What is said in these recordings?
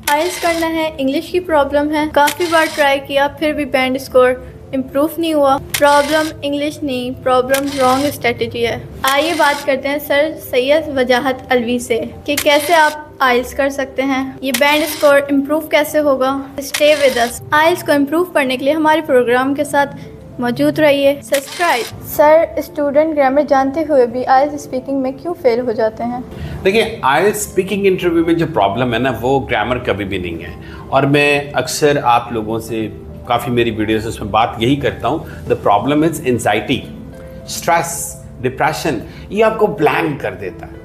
आइल्स करना है, इंग्लिश की प्रॉब्लम है, काफ़ी बार ट्राई किया फिर भी बैंड स्कोर इम्प्रूव नहीं हुआ। प्रॉब्लम इंग्लिश नहीं, प्रॉब्लम रॉन्ग स्ट्रेटजी है। आइए बात करते हैं सर सैयद वजाहत अलवी से कि कैसे आप आइल्स कर सकते हैं, ये बैंड स्कोर इम्प्रूव कैसे होगा। Stay with us. आइल्स को इम्प्रूव करने के लिए हमारे प्रोग्राम के साथ मौजूद रहिए। सब्सक्राइब। सर, स्टूडेंट ग्रामर जानते हुए भी आइल्स स्पीकिंग में क्यों फेल हो जाते हैं? देखिए, आइल्स स्पीकिंग इंटरव्यू में जो प्रॉब्लम है ना, वो ग्रामर कभी भी नहीं है। और मैं अक्सर आप लोगों से काफ़ी मेरी वीडियोस उसमें बात यही करता हूँ, the problem is anxiety, stress, depression. ये आपको ब्लैंक कर देता है।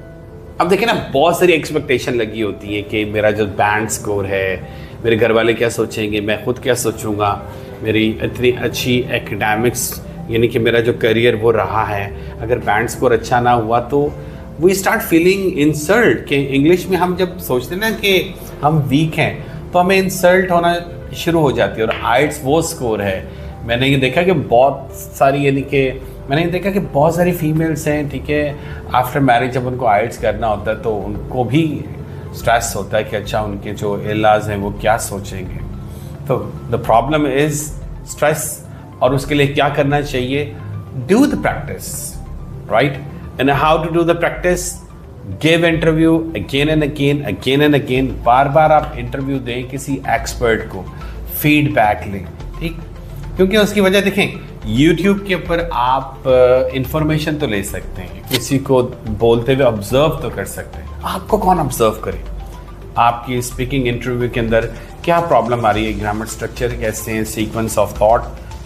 अब देखिए ना, बहुत सारी एक्सपेक्टेशन लगी होती है कि मेरा जो बैंड स्कोर है, मेरे घर वाले क्या सोचेंगे, मैं खुद क्या सोचूंगा, मेरी इतनी अच्छी एकेडमिक्स यानी कि मेरा जो करियर वो रहा है, अगर बैंड स्कोर अच्छा ना हुआ तो वी स्टार्ट फीलिंग इंसल्ट। कि इंग्लिश में हम जब सोचते हैं ना कि हम वीक हैं तो हमें इंसल्ट होना शुरू हो जाती है। और आइल्स वो स्कोर है, मैंने ये देखा कि बहुत सारी फीमेल्स हैं, ठीक है, आफ्टर मैरिज जब उनको आइल्स करना होता है तो उनको भी स्ट्रेस होता है कि अच्छा उनके जो इलाज हैं वो क्या सोचेंगे। तो द प्रॉब्लम इज स्ट्रेस, और उसके लिए क्या करना चाहिए? Do the practice, right? And how to do the practice? Give interview again and again. बार बार आप इंटरव्यू दें किसी एक्सपर्ट को, फीडबैक लें, ठीक? क्योंकि उसकी वजह देखें, YouTube के ऊपर आप इंफॉर्मेशन तो ले सकते हैं, किसी को बोलते हुए ऑब्जर्व तो कर सकते हैं। आपको कौन ऑब्जर्व करे? आपकी स्पीकिंग इंटरव्यू के अंदर क्या प्रॉब्लम आ रही है, ग्रामर स्ट्रक्चर कैसे हैं, सीक्वेंस ऑफ थॉट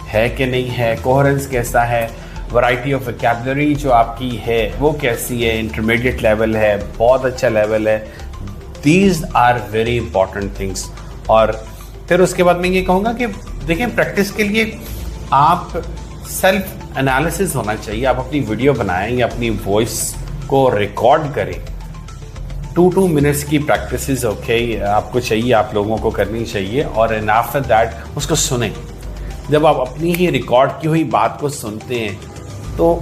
है कि नहीं है, कोहेरेंस कैसा है, वैरायटी ऑफ वोकैबुलरी जो आपकी है वो कैसी है, इंटरमीडिएट लेवल है, बहुत अच्छा लेवल है। These are very important things. और फिर उसके बाद मैं ये कहूँगा कि देखें, प्रैक्टिस के लिए आप सेल्फ एनालिसिस होना चाहिए। आप अपनी वीडियो बनाएं या अपनी वॉइस को रिकॉर्ड करें। 2 मिनट्स की प्रैक्टिस ओके आपको चाहिए, आप लोगों को करनी चाहिए। और एंड आफ्टर दैट उसको सुने। जब आप अपनी ही रिकॉर्ड की हुई बात को सुनते हैं तो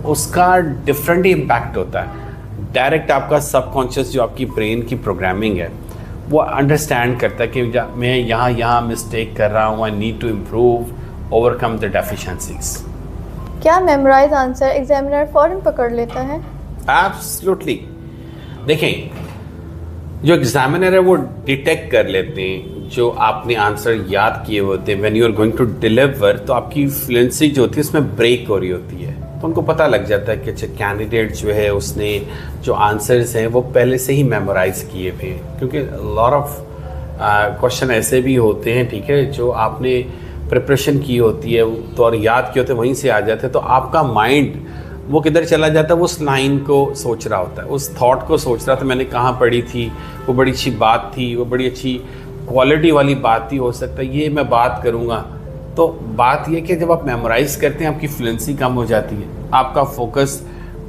उसका डिफरेंट ही इम्पैक्ट होता है। डायरेक्ट आपका सबकॉन्शियस जो आपकी ब्रेन की प्रोग्रामिंग है वो अंडरस्टैंड करता है कि मैं यहाँ मिस्टेक कर रहा हूँ, I need to improve, overcome the deficiencies. क्या मेमोराइज आंसर एग्जामिनर फौरन पकड़ लेता है? एब्सोल्युटली। देखें, जो एग्जामिनर है वो डिटेक्ट कर लेते हैं जो आपने आंसर याद किए होते हैं। When you are going to deliver, तो आपकी फ्लुएंसी जो होती है उसमें ब्रेक हो रही होती है, तो उनको पता लग जाता है कि अच्छा कैंडिडेट जो है उसने जो आंसर्स हैं वो पहले से ही मेमोराइज किए हुए हैं। क्योंकि लॉट ऑफ क्वेश्चन ऐसे भी होते हैं, ठीक है, जो आपने प्रिपरेशन की होती है तो और याद किए होते हैं, वहीं से आ जाते हैं। तो आपका माइंड वो किधर चला जाता है, वो उस लाइन को सोच रहा होता है, उस थॉट को सोच रहा था, मैंने कहाँ पढ़ी थी, वो बड़ी अच्छी बात थी, वो बड़ी अच्छी क्वालिटी वाली बात थी, हो सकता है ये मैं बात करूँगा। तो बात ये कि जब आप मेमोराइज करते हैं आपकी फ्लुएंसी कम हो जाती है, आपका फोकस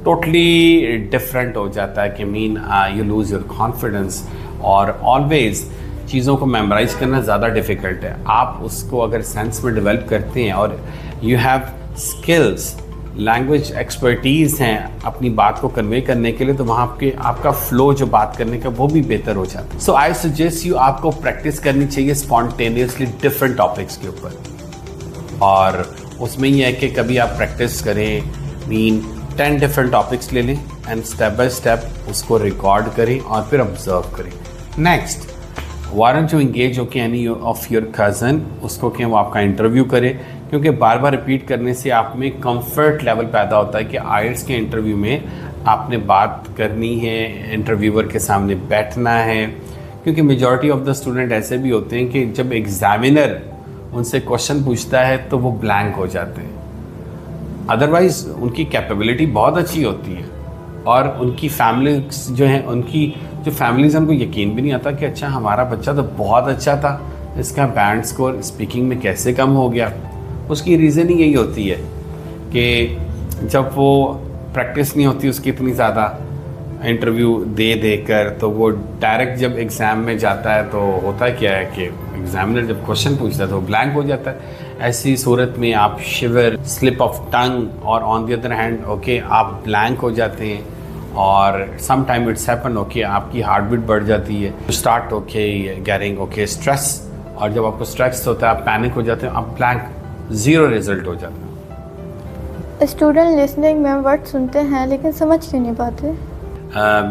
टोटली डिफरेंट हो जाता है कि यू लूज़ योर कॉन्फिडेंस। और ऑलवेज चीज़ों को मेमोराइज करना ज़्यादा डिफ़िकल्ट है। आप उसको अगर सेंस में डेवलप करते हैं और you have skills, language expertise हैं अपनी बात को कन्वे करने के लिए, तो वहाँ आपका फ्लो जो बात करने का वो भी बेहतर हो जाता है। सो आई सजेस्ट यू, आपको प्रैक्टिस करनी चाहिए स्पॉन्टेनियसली डिफरेंट टॉपिक्स के ऊपर। और उसमें ये है कि कभी आप प्रैक्टिस करें, 10 डिफरेंट टॉपिक्स ले लें एंड स्टेप बाय स्टेप उसको रिकॉर्ड करें और फिर ऑब्जर्व करें। Next, want to engage okay any of your cousin, उसको कि वो आपका इंटरव्यू करे, क्योंकि बार बार रिपीट करने से आप में कंफर्ट लेवल पैदा होता है कि आइल्स के इंटरव्यू में आपने बात करनी है, इंटरव्यूअर के सामने बैठना है। क्योंकि मेजॉरिटी ऑफ द स्टूडेंट ऐसे भी होते हैं कि जब एग्जामिनर उनसे क्वेश्चन पूछता है तो वो ब्लैंक हो जाते हैं। अदरवाइज उनकी कैपेबिलिटी बहुत अच्छी होती है और उनकी फैमिलीज जो हैं, उनकी जो फैमिलीज हैं, उनको यकीन भी नहीं आता कि अच्छा हमारा बच्चा तो बहुत अच्छा था, इसका बैंड स्कोर स्पीकिंग में कैसे कम हो गया। उसकी रीज़न ही यही होती है कि जब वो प्रैक्टिस नहीं होती उसकी इतनी ज़्यादा इंटरव्यू दे कर, तो वो डायरेक्ट जब एग्ज़ाम में जाता है तो होता क्या है कि एग्जामिनर जब क्वेश्चन पूछता है तो ब्लैंक हो जाता है। ऐसी सूरत में आप शिवर, स्लिप ऑफ टंग और on the other hand okay आप ब्लैंक हो जाते हैं और some time it's happen okay आपकी हार्ट बीट बढ़ जाती है, start okay getting okay stress, और जब आपको स्ट्रेस होता है आप पैनिक हो जाते हैं, आप ब्लैंक, ज़ीरो रिजल्ट हो जाता है। स्टूडेंट लिसनिंग में वर्ड सुनते हैं लेकिन समझ क्यों नहीं पाते?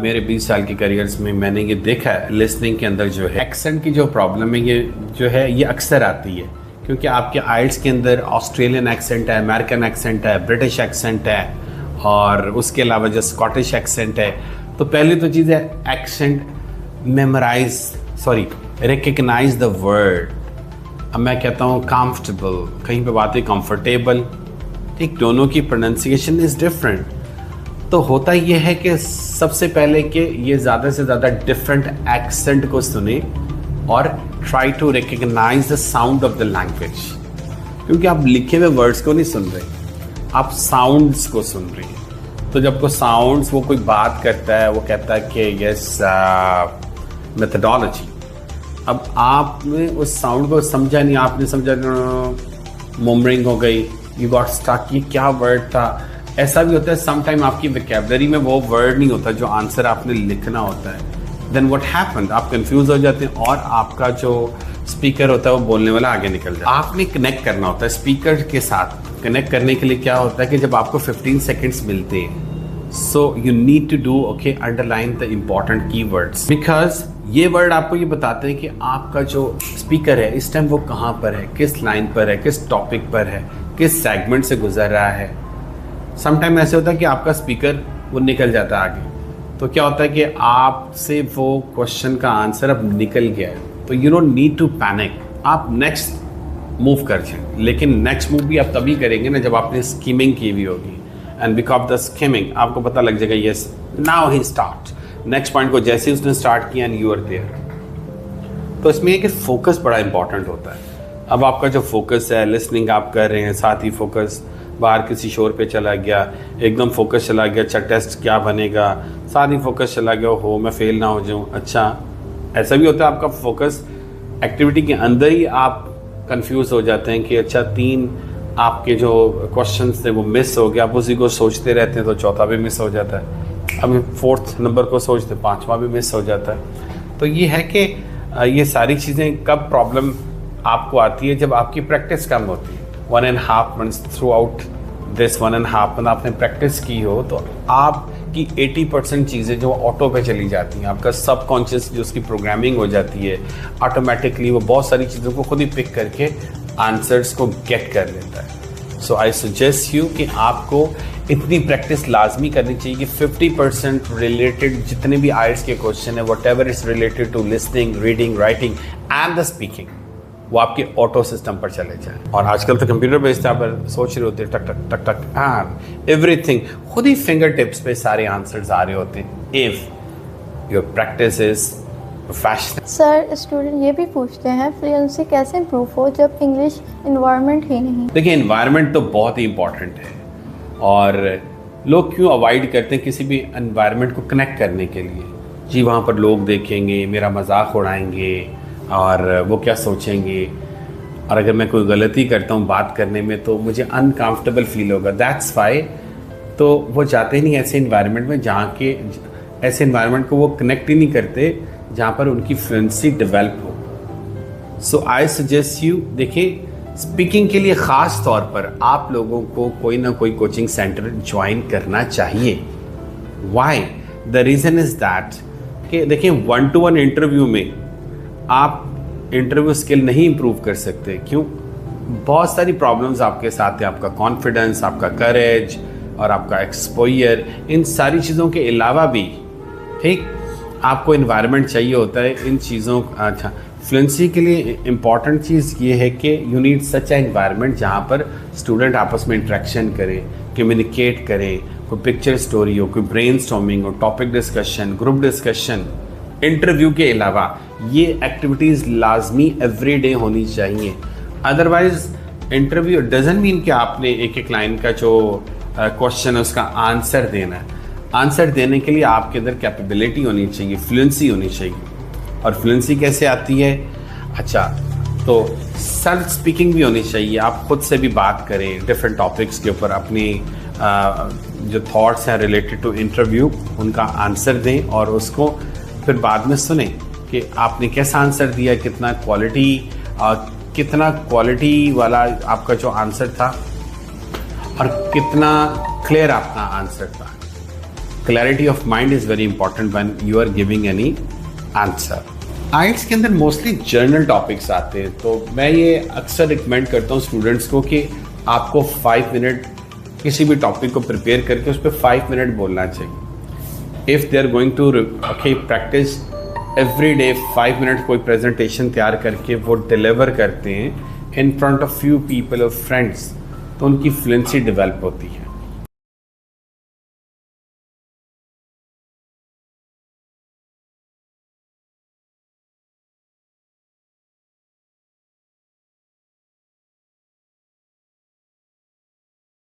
मेरे 20 साल की करियर्स में मैंने ये देखा है, लिसनिंग के अंदर जो है एक्सेंट की जो प्रॉब्लम है ये जो है ये अक्सर आती है, क्योंकि आपके आइल्स के अंदर ऑस्ट्रेलियन एक्सेंट है, अमेरिकन एक्सेंट है, ब्रिटिश एक्सेंट है, और उसके अलावा जो स्कॉटिश एक्सेंट है। तो पहली तो चीज़ है एक्सेंट रिकग्नाइज द वर्ड। अब मैं कहता हूँ कंफर्टेबल, कहीं पे बात है कंफर्टेबल, ठीक, दोनों की प्रोनाउंसिएशन इज़ डिफरेंट। तो होता ये है कि सबसे पहले कि ये ज़्यादा से ज़्यादा डिफरेंट एक्सेंट को सुने और try to recognise the sound of the language, क्योंकि आप लिखे हुए वर्ड्स को नहीं सुन रहे, आप साउंड्स को सुन रहे हैं। तो जब को साउंड्स, वो कोई बात करता है, वो कहता है कि यस मेथडोलॉजी, अब आपने उस साउंड को समझा नहीं, आपने समझा मुमरिंग हो गई, यू गॉट स्टक, ये क्या वर्ड था। ऐसा भी होता है सम टाइम आपकी वोकैबुलरी में वो वर्ड नहीं होता जो आंसर आपने लिखना होता है। देन व्हाट हैपेंड, आप कंफ्यूज हो जाते हैं और आपका जो स्पीकर होता है वो बोलने वाला आगे निकल जाता है। आपने कनेक्ट करना होता है स्पीकर के साथ। कनेक्ट करने के लिए क्या होता है कि जब आपको 15 सेकेंड्स मिलते हैं, so you need to do okay underline the important key words, because ये वर्ड आपको ये बताते हैं कि आपका जो स्पीकर है इस टाइम वो कहाँ पर है, किस लाइन पर है, किस टॉपिक पर है, किस सेगमेंट से गुजर रहा है। समटाइम ऐसे होता है कि आपका स्पीकर वो निकल जाता है आगे, तो क्या होता है कि आपसे वो क्वेश्चन का आंसर अब निकल गया है, तो you don't need to panic, आप नेक्स्ट मूव कर जाए। लेकिन नेक्स्ट मूव भी आप तभी करेंगे ना जब आपने स्कीमिंग की हुई होगी, एंड बिकॉज द स्कीमिंग आपको पता लग जाएगा yes now he start, next point को जैसे ही उसने स्टार्ट किया एंड यू आर देयर। तो इसमें यह कि फोकस बड़ा इंपॉर्टेंट होता है। अब आपका जो फोकस है, लिसनिंग आप कर रहे हैं, साथ ही फोकस बाहर किसी शोर पे चला गया, एकदम फोकस चला गया, अच्छा टेस्ट क्या बनेगा, साथ ही फोकस चला गया, हो मैं फेल ना हो जाऊँ। अच्छा, ऐसा भी होता है आपका फोकस एक्टिविटी के अंदर ही आप कंफ्यूज हो जाते हैं कि अच्छा 3 आपके जो क्वेश्चंस थे वो मिस हो गया, आप उसी को सोचते रहते हैं तो चौथा भी मिस हो जाता है, अभी 4th नंबर को सोचते 5वां भी मिस हो जाता है। तो ये है कि ये सारी चीज़ें कब प्रॉब्लम आपको आती है, जब आपकी प्रैक्टिस कम होती है। 1.5 months through out this 1.5 month आपने प्रैक्टिस की हो तो आपकी 80% चीज़ें जो ऑटो पे चली जाती हैं, आपका सबकॉन्शियस जो उसकी प्रोग्रामिंग हो जाती है ऑटोमेटिकली, वो बहुत सारी चीज़ों को खुद ही पिक करके आंसर्स को गेट कर लेता है। सो आई सजेस्ट यू कि आपको इतनी प्रैक्टिस लाजमी करनी चाहिए कि 50% रिलेटेड जितने भी आइल्स के क्वेश्चन है, whatever is related to listening, reading, writing and the speaking, वो आपके ऑटो सिस्टम पर चले जाए। और आजकल तो कंप्यूटर बेस्ड आप सोच रहे होते हैं टक टक टक टक एंड एवरीथिंग खुद ही फिंगर टिप्स पे सारे आंसर्स आ रहे होते हैं if your practice is professional. Sir, student ये भी पूछते हैं फ्लुएंसी कैसे इम्प्रूव हो जब इंग्लिश इन्वायरमेंट ही नहीं? देखिए, इन्वायरमेंट तो बहुत ही इंपॉर्टेंट है, और लोग क्यों अवॉइड करते हैं किसी भी इन्वायरमेंट को कनेक्ट करने के लिए? जी वहाँ पर लोग देखेंगे, मेरा मजाक उड़ाएंगे और वो क्या सोचेंगे, और अगर मैं कोई गलती करता हूँ बात करने में तो मुझे अनकंफर्टेबल फील होगा। दैट्स वाई तो वो जाते ही नहीं ऐसे इन्वायरमेंट में जहाँ के ऐसे इन्वायरमेंट को वो कनेक्ट ही नहीं करते जहाँ पर उनकी फ्लुएंसी डेवलप हो। सो आई सजेस्ट यू, देखिए स्पीकिंग के लिए ख़ास तौर पर आप लोगों को कोई ना कोई कोचिंग सेंटर ज्वाइन करना चाहिए। Why? The reason is that कि देखिए 1-to-1 इंटरव्यू में आप इंटरव्यू स्किल नहीं इम्प्रूव कर सकते। क्यों? बहुत सारी प्रॉब्लम्स आपके साथ हैं, आपका कॉन्फिडेंस, आपका करेज और आपका एक्सपोजर, इन सारी चीज़ों के अलावा भी ठीक आपको इन्वायरमेंट चाहिए होता है इन चीज़ों। अच्छा, फ्लुएंसी के लिए इम्पॉर्टेंट चीज़ ये है कि you need such A environment जहाँ पर स्टूडेंट आपस में इंट्रैक्शन करें, कम्युनिकेट करें, कोई पिक्चर स्टोरी हो, कोई ब्रेनस्टॉर्मिंग हो, topic discussion, group discussion. Interview के अलावा ये एक्टिविटीज़ लाजमी एवरी डे होनी चाहिए। अदरवाइज इंटरव्यू डजंट मीन कि आपने एक एक लाइन का जो क्वेश्चन है उसका आंसर देना है। आंसर देने के लिए आपके अंदर कैपेबिलिटी होनी चाहिए, फ्लुएंसी होनी चाहिए। और फ्लुएंसी कैसे आती है? अच्छा, तो सेल्फ स्पीकिंग भी होनी चाहिए, आप खुद से भी बात करें डिफरेंट टॉपिक्स के ऊपर, अपनी जो थॉट्स हैं रिलेटेड टू इंटरव्यू उनका आंसर दें और उसको फिर बाद में सुने कि आपने कैसा आंसर दिया, कितना क्वालिटी वाला आपका जो आंसर था और कितना क्लियर आपका आंसर था। Clarity of mind is very important when you are giving any answer. आइट्स के अंदर मोस्टली जर्नल टॉपिक्स आते हैं, तो मैं ये अक्सर रिकमेंड करता हूँ स्टूडेंट्स को कि आपको 5 मिनट किसी भी टॉपिक को प्रिपेयर करके उस पर 5 मिनट बोलना चाहिए। If they are going to practise every day 5 minute कोई प्रेजेंटेशन तैयार करके वो डिलीवर करते हैं in front of few people और फ्रेंड्स, तो उनकी फ्लुएंसी डेवलप होती है।